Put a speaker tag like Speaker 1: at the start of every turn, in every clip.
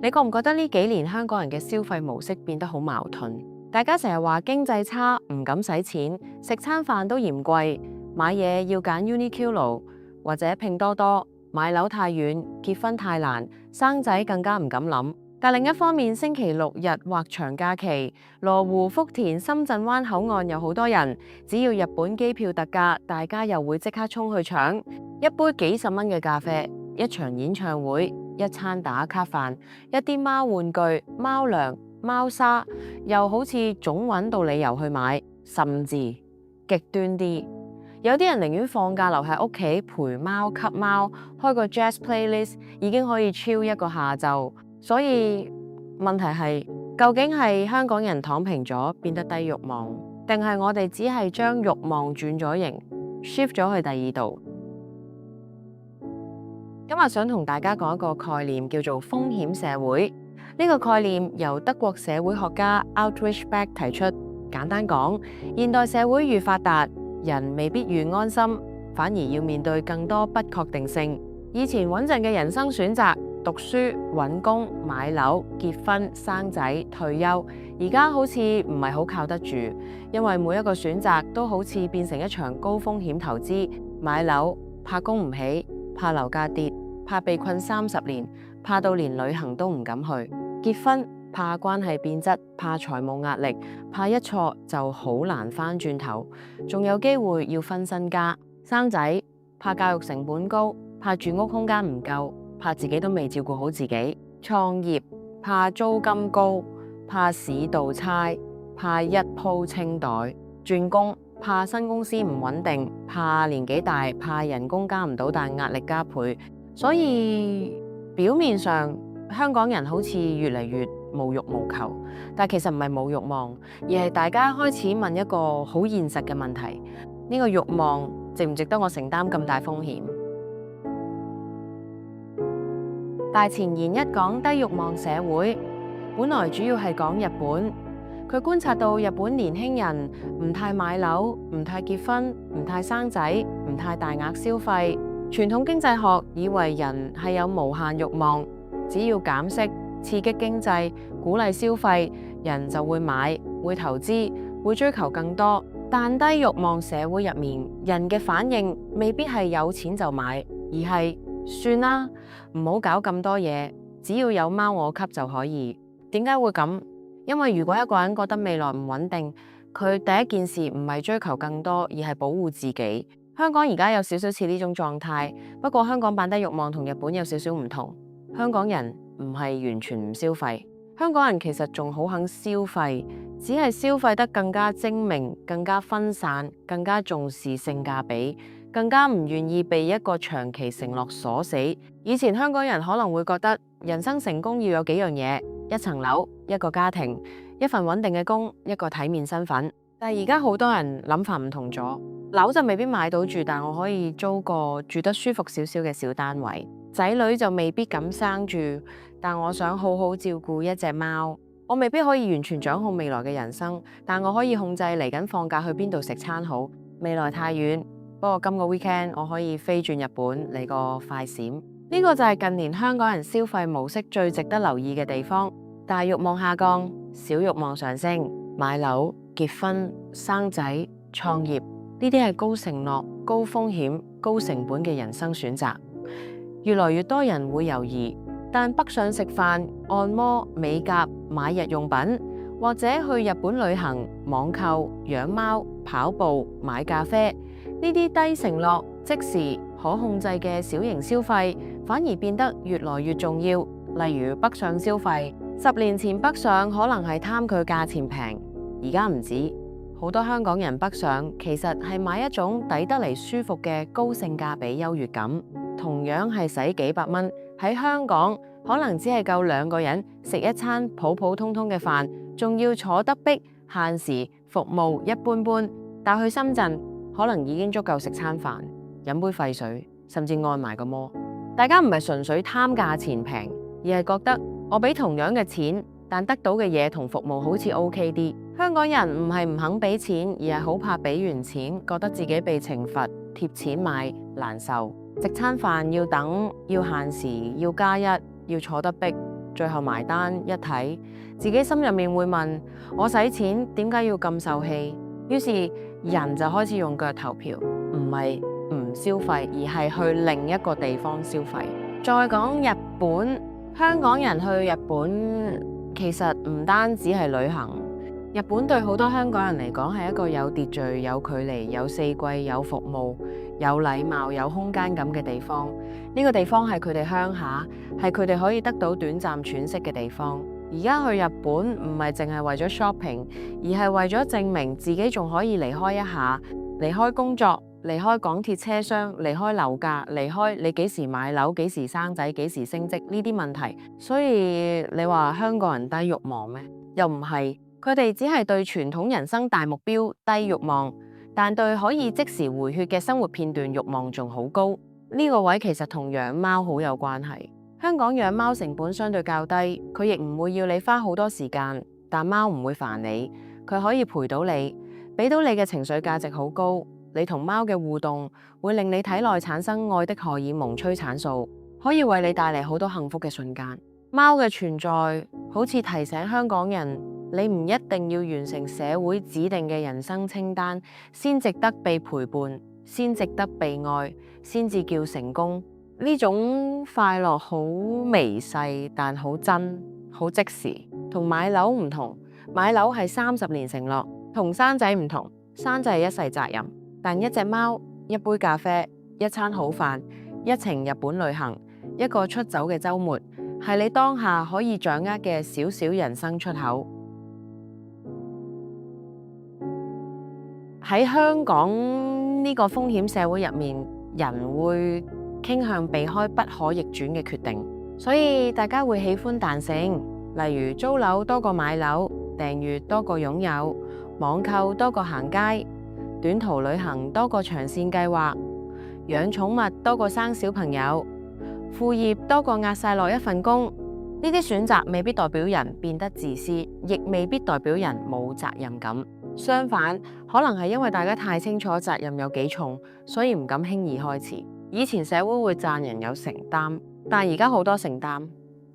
Speaker 1: 你覺唔覺得呢幾年香港人嘅消費模式變得好矛盾？大家成日話經濟差，唔敢使錢，食餐飯都嫌貴，買嘢要揀 Uniqlo 或者拼多多，買樓太遠，結婚太難，生仔更加唔敢諗。但另一方面，星期六日或長假期，羅湖、福田、深圳灣口岸有好多人，只要日本機票特價，大家又會即刻衝去搶。一杯幾十蚊嘅咖啡，一場演唱會，一餐打卡飯，一啲貓玩具、貓糧、貓砂，又好似總揾到理由去買，甚至極端啲，有啲人寧願放假留喺屋企陪貓、吸貓，開個 jazz playlist 已經可以 chill 一個下晝。所以問題係，究竟係香港人躺平咗，變得低慾望，定係我哋只係將慾望轉咗型 ，shift 咗去第二度？今日想同大家講一個概念，叫做風險社會。呢個概念由德國社會學家 Ulrich Beck 提出。簡單講，現代社會越發達，人未必越安心，反而要面對更多不確定性。以前穩陣嘅人生選擇，讀書、揾工、買樓、結婚、生仔、退休，而家好似唔係好靠得住，因為每一個選擇都好似變成一場高風險投資。買樓怕供唔起，怕樓價跌，怕被困30年，怕到連旅行都唔敢去；結婚怕關係變質，怕財務壓力，怕一錯就好難返轉頭，仲有機會要分身家；生仔怕教育成本高，怕住屋空間唔夠，怕自己都未照顧好自己；創業怕租金高，怕市道差，怕一鋪清袋；轉工怕新公司唔穩定，怕年紀大，怕人工加唔到，但壓力加倍。所以表面上香港人好似越嚟越無欲無求，但其實唔係冇慾望，而係大家開始問一個好現實嘅問題：呢個慾望值唔值得我承擔咁大風險？大前研一講低慾望社會，本來主要係講日本。佢觀察到日本年輕人唔太買樓，唔太結婚，唔太生仔，唔太大額消費。傳統經濟學以為人係有無限慾望，只要減息、刺激經濟、鼓勵消費，人就會買、會投資、會追求更多。但低慾望社會入面，人嘅反應未必係有錢就買，而係算啦，唔好搞咁多嘢，只要有貓我吸就可以。點解會咁？因為如果一個人覺得未來唔穩定，佢第一件事唔係追求更多，而係保護自己。香港而家有少少似呢種狀態，不過香港版低慾望同日本有少少唔同。香港人唔係完全唔消費，香港人其實仲好肯消費，只係消費得更加精明、更加分散、更加重視性價比，更加唔願意被一個長期承諾鎖死。以前香港人可能會覺得人生成功要有幾樣嘢：一層樓、一個家庭、一份穩定嘅工、一個體面身份。但係而家好多人諗法唔同咗，樓就未必買到住，但我可以租個住得舒服少少嘅小單位。仔女就未必敢生住，但我想好好照顧一隻貓。我未必可以完全掌控未來嘅人生，但我可以控制嚟緊放假去邊度食餐好。未來太遠，不過今個 weekend 我可以飛轉日本嚟個快閃。呢個就係近年香港人消費模式最值得留意嘅地方。大慾望下降，小慾望上升。買樓、結婚、生仔、創業，呢啲係高承諾、高風險、高成本嘅人生選擇。越來越多人會猶豫，但北上食飯、按摩、美甲、買日用品，或者去日本旅行、網購、養貓、跑步、買咖啡，呢啲低承諾、即時可控制嘅小型消費，反而變得越來越重要。例如北上消費，10年前北上可能係貪佢價錢平，而家唔止。好多香港人北上其實係買一種抵得嚟舒服嘅高性價比優越感。同樣係使幾百蚊，喺香港可能只係夠2個人食一餐普普通通嘅飯，仲要坐得逼、限時、服務一般般。但去深圳可能已經足夠食餐飯、飲杯廢水，甚至按埋個摩。大家唔係純粹貪價錢平，而係覺得我俾同樣嘅錢，但得到嘅嘢同服務好似 OK 啲。香港人唔係唔肯俾錢，而係好怕俾完錢，覺得自己被懲罰，貼錢買難受。食餐飯要等，要限時，要加一，要坐得逼，最後埋單一睇，自己心入面會問：我使錢點解要咁受氣？於是人就開始用腳投票，唔係唔消費，而係去另一個地方消費。再講日本，香港人去日本其實唔單止係旅行。日本對好多香港人嚟講係一個有秩序、有距離、有四季、有服務、有禮貌、有空間感嘅地方。呢個地方係佢哋鄉下，係佢哋可以得到短暫喘息嘅地方。而家去日本唔係淨係為咗 shopping， 而係為咗證明自己仲可以離開一下，離開工作，離開港鐵車廂，離開樓價，離開你幾時買樓、幾時生仔、幾時升職呢啲問題。所以你話香港人低慾望咩？又唔係。佢哋只係對傳統人生大目標低慾望，但對可以即時回血嘅生活片段慾望仲好高。呢個位其實同養貓好有關係。香港養貓成本相對較低，佢亦唔會要你花好多時間，但貓唔會煩你，佢可以陪到你，俾到你嘅情緒價值好高。你同貓嘅互動會令你體內產生愛的荷爾蒙催產素，可以為你帶嚟好多幸福嘅瞬間。貓嘅存在好似提醒香港人，你唔一定要完成社會指定嘅人生清單，先值得被陪伴，先值得被愛，先至叫成功。呢種快樂好微細，但好真，好即時。同買樓唔同，買樓係30年承諾，同生仔唔同，生仔係一世責任。但一隻貓、一杯咖啡、一餐好飯、一程日本旅行、一個出走嘅週末，係你當下可以掌握嘅小小人生出口。喺香港呢個風險社會入面，人會傾向避開不可逆轉嘅決定，所以大家會喜歡彈性，例如租樓多過買樓，訂閱多過擁有，網購多過行街，短途旅行多過長線計劃，養寵物多過生小朋友，副業多過壓晒落一份工。呢啲選擇未必代表人變得自私，亦未必代表人冇責任感。相反，可能係因為大家太清楚責任有幾重，所以唔敢輕易開始。以前社會會讚人有承擔，但而家好多承擔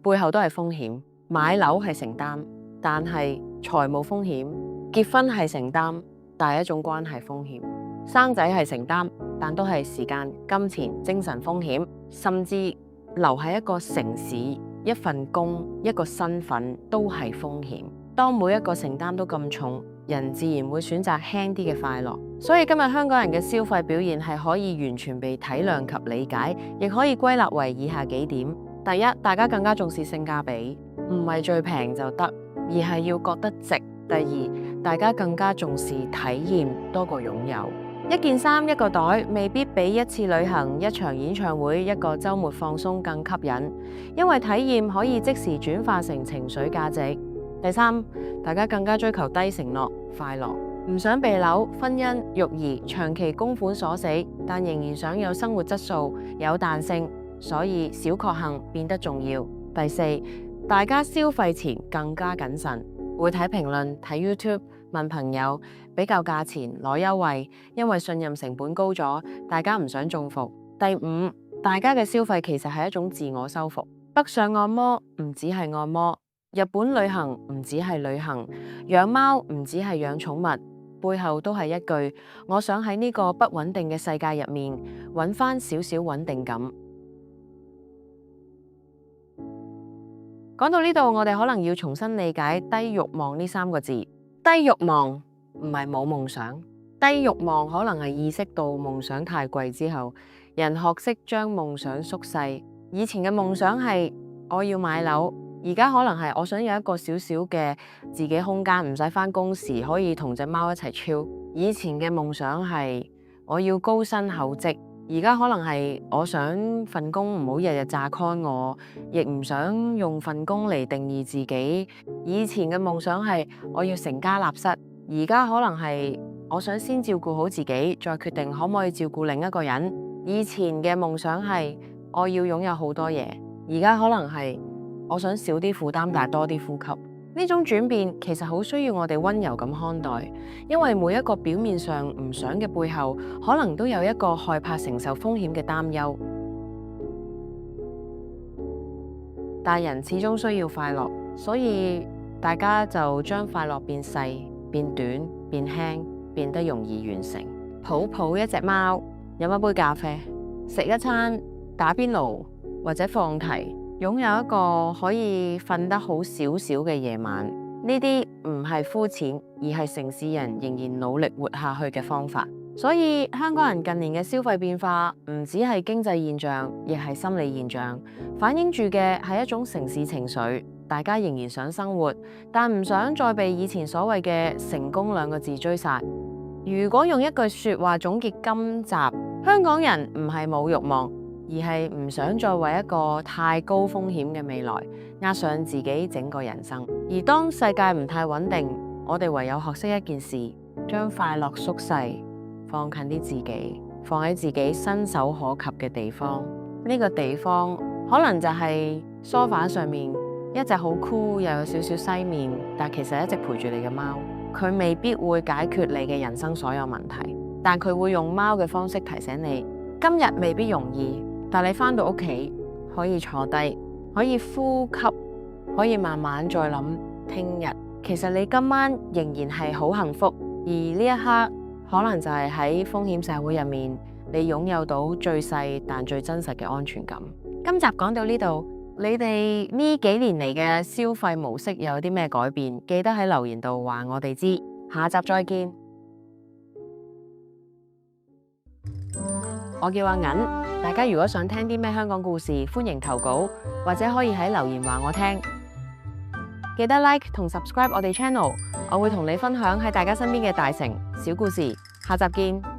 Speaker 1: 背後都係風險。買樓係承擔，但係財務風險；結婚係承擔，但係一種關係風險；生仔係承擔，但都係時間、金錢、精神風險，甚至留喺一個城市、一份工、一個身份都係風險。當每一個承擔都咁重，人自然會選擇輕啲嘅快樂。所以今日香港人嘅消費表現係可以完全被體諒及理解，亦可以歸納為以下幾點：第一，大家更加重視性價比，唔係最平就得，而係要覺得值。第二，大家更加重視體驗多過擁有。一件衫、一個袋，未必比一次旅行、一場演唱會、一個週末放鬆更吸引，因為體驗可以即時轉化成情緒價值。第三，大家更加追求低承諾快樂，唔想被樓、婚姻、育兒長期供款鎖死，但仍然想有生活質素、有彈性，所以小確幸變得重要。第四，大家消費前更加謹慎，會睇評論、睇 YouTube、問朋友，比較價錢、攞優惠，因為信任成本高咗，大家唔想中伏。第五，大家嘅消費其實係一種自我修復。北上按摩唔只係按摩，日本旅行唔只係旅行，養貓唔只係養寵物，背後都係一句：我想喺呢個不穩定嘅世界入面揾翻少少穩定感。講到呢度，我哋可能要重新理解低慾望呢3個字。低慾望唔係冇夢想，低慾望可能係意識到夢想太貴之後，人學識將夢想縮細。以前嘅夢想係我要買樓，而家可能係我想有一個小小嘅自己空間，唔使返工時可以同隻貓一齊 chill。以前嘅夢想係我要高薪厚職，而家可能係我想份工唔好日日炸 con 我，亦唔想用份工嚟定義自己。以前嘅夢想係我要成家立室，而家可能係我想先照顧好自己，再決定可唔可以照顧另一個人。以前嘅夢想係我要擁有好多嘢，而家可能係我想少啲負擔，但多啲呼吸。呢種轉變其實好需要我哋溫柔咁看待，因為每一個表面上唔想嘅背後，可能都有一個害怕承受風險嘅擔憂。但人始終需要快樂，所以大家就將快樂變細、變短、變輕，變得容易完成。抱抱一隻貓，飲一杯咖啡，食一餐打邊爐或者放題，擁有一個可以瞓得好少少嘅夜晚，呢啲唔係膚淺，而係城市人仍然努力活下去嘅方法。所以香港人近年嘅消費變化唔只係經濟現象，亦係心理現象，反映住嘅係一種城市情緒。大家仍然想生活，但唔想再被以前所謂嘅成功兩個字追殺。如果用一句說話總結今集，香港人唔係冇慾望，而係唔想再為一個太高風險嘅未來壓上自己整個人生。而當世界唔太穩定，我哋唯有學識一件事，將快樂縮細，放近啲自己，放喺自己伸手可及嘅地方。呢個地方可能就係梳化上面一隻好酷又有少少西面，但其實一直陪住你嘅貓。佢未必會解決你嘅人生所有問題，但佢會用貓嘅方式提醒你，今日未必容易，但你返到屋企可以坐低，可以呼吸，可以慢慢再諗聽日。其實你今晚仍然係好幸福，而呢一刻可能就係喺風險社會入面，你擁有到最細但最真實嘅安全感。今集講到呢度。你哋呢幾年嚟嘅消費模式有啲咩改變？記得喺留言度話我哋知。下集再見。我叫阿銀，大家如果想聽啲咩香港故事，歡迎投稿，或者可以喺留言話我聽。記得 like 同 subscribe 我哋 channel， 我會同你分享喺大家身邊嘅大城小故事。下集見。